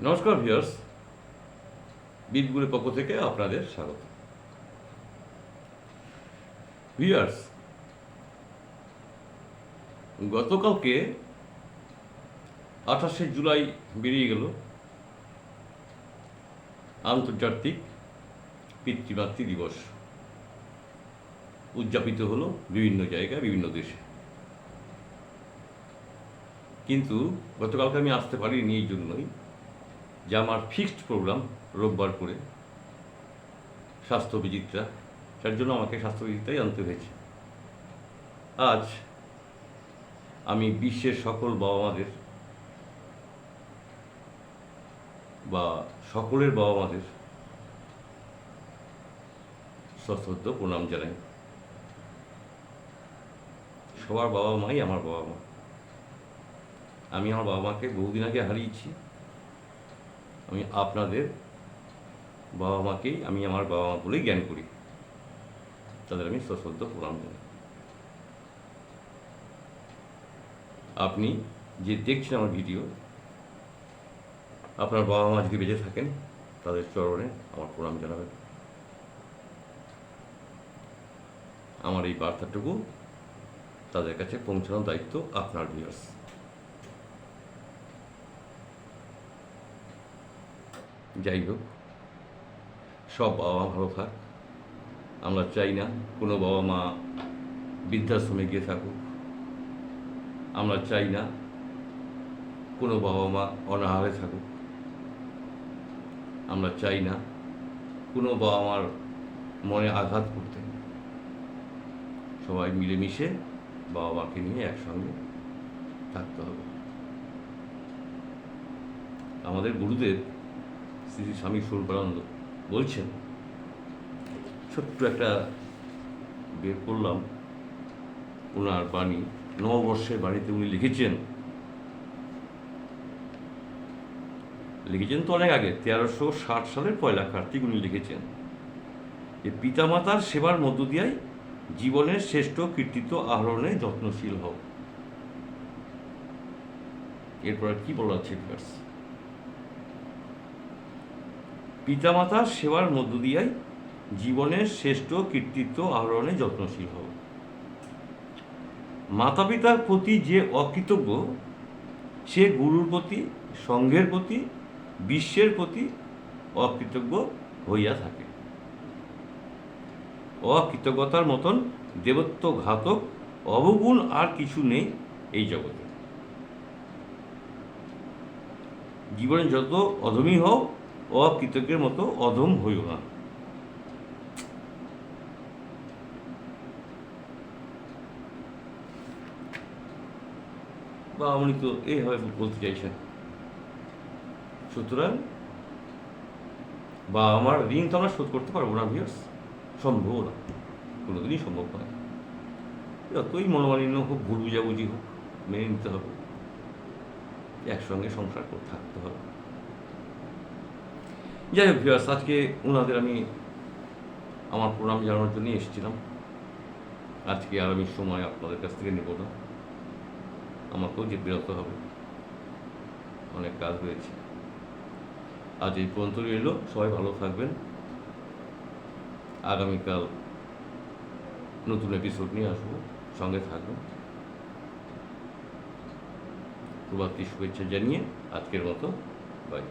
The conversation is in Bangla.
নমস্কার ভিউয়ার্স, বিটগুলির পক্ষ থেকে আপনাদের স্বাগত। ভিউয়ার্স, গতকালকে 28শে জুলাই বেরিয়ে গেল আন্তর্জাতিক পিতৃমাতৃ দিবস। উদযাপিত হলো বিভিন্ন জায়গায়, বিভিন্ন দেশে। কিন্তু গতকালকে আমি আসতে পারিনি এই জন্যই যে আমার ফিক্সড প্রোগ্রাম রোববার করে স্বাস্থ্যবিচিত্রা, তার জন্য আমাকে স্বাস্থ্যবিচিত্রাই আনতে হয়েছে। আজ আমি বিশ্বের সকল বাবা মাদের বা সকলের বাবা মাদের সশ্রদ্ধ প্রণাম জানাই। সবার বাবা মাই আমার বাবা মা। আমি আমার বাবা মাকে বহুদিন আগে হারিয়েছি। আমি আপনাদের বাবা মাকেই আমি আমার বাবা মা বলেই জ্ঞান করি। তাদের আমি সশ্রদ্ধ প্রণাম জানাই। আপনি যে দেখছেন আমার ভিডিও, আপনার বাবা মা যদি বেঁচে থাকেন তাদের চরণে আমার প্রণাম জানাবেন। আমার এই বার্তাটুকু তাদের কাছে পৌঁছানোর দায়িত্ব আপনার। ভিউয়ার্স, যাই হোক, সব বাবা মা ভালো থাক। আমরা চাই না কোনো বাবা মা বৃদ্ধাশ্রমে গিয়ে থাকুক। আমরা চাই না কোনো বাবা মা অনাহারে থাকুক। আমরা চাই না কোনো বাবা মার মনে আঘাত করতে। সবাই মিলেমিশে বাবা মাকে নিয়ে একসঙ্গে থাকতে হবে। আমাদের গুরুদেব শ্রী শ্রী স্বামী স্বরূপানন্দ বলছেন, ছোট্ট একটা বের করলাম ওনার বাণী, নববর্ষের বাণীতে উনি লিখেছেন তো অনেক আগে, 1360 সালের 1 কার্তিক উনি লিখেছেন যে পিতামাতার সেবার মধ্য দিয়াই জীবনের শ্রেষ্ঠ কৃতিত্ব আহরণে যত্নশীল হও। এরপর কি বলা আছে? পিতামাতার সেবার মধ্য দিয়াই জীবনের শ্রেষ্ঠ কৃতিত্ব আহরণে যত্নশীল হও। মাতা পিতার প্রতি যে অকৃতজ্ঞ, সে গুরুর প্রতি, সংঘের প্রতি, বিশ্বের প্রতি অকৃতজ্ঞ হইয়া থাকে। অকৃতজ্ঞতার মতন দেবত্ব ঘাতক অবগুণ আর কিছু নেই এই জগতে। জীবনে যত অধমই হও, অকৃতজ্ঞের মতো অধম হইও না। বা উনি তো এইভাবে বলতে চাইছেন। সুতরাং বা আমার ঋণ তো আমরা শোধ করতে পারবো না ভিউয়ার্স, সম্ভব না, কোনোদিনই সম্ভব নয়। যতই মনোমালিন্য হোক, ভুল বুঝাবুঝি হোক, মেনে নিতে হবে, একসঙ্গে সংসার করে থাকতে হবে। যাই হোক ভিউয়ার্স, আজকে ওনাদের আমি আমার প্রণাম জানানোর জন্যই এসেছিলাম। আজকে আর আমি সময় আপনাদের কাছ থেকে নেব না, আমাকেও যে বেরোতে হবে, অনেক কাজ হয়েছে। আজ এই পর্যন্ত রইল। সবাই ভালো থাকবেন। আগামীকাল নতুন এপিসোড নিয়ে আসবো, সঙ্গে থাকবেন। প্রভাতী শুভেচ্ছা জানিয়ে আজকের মতো বাই।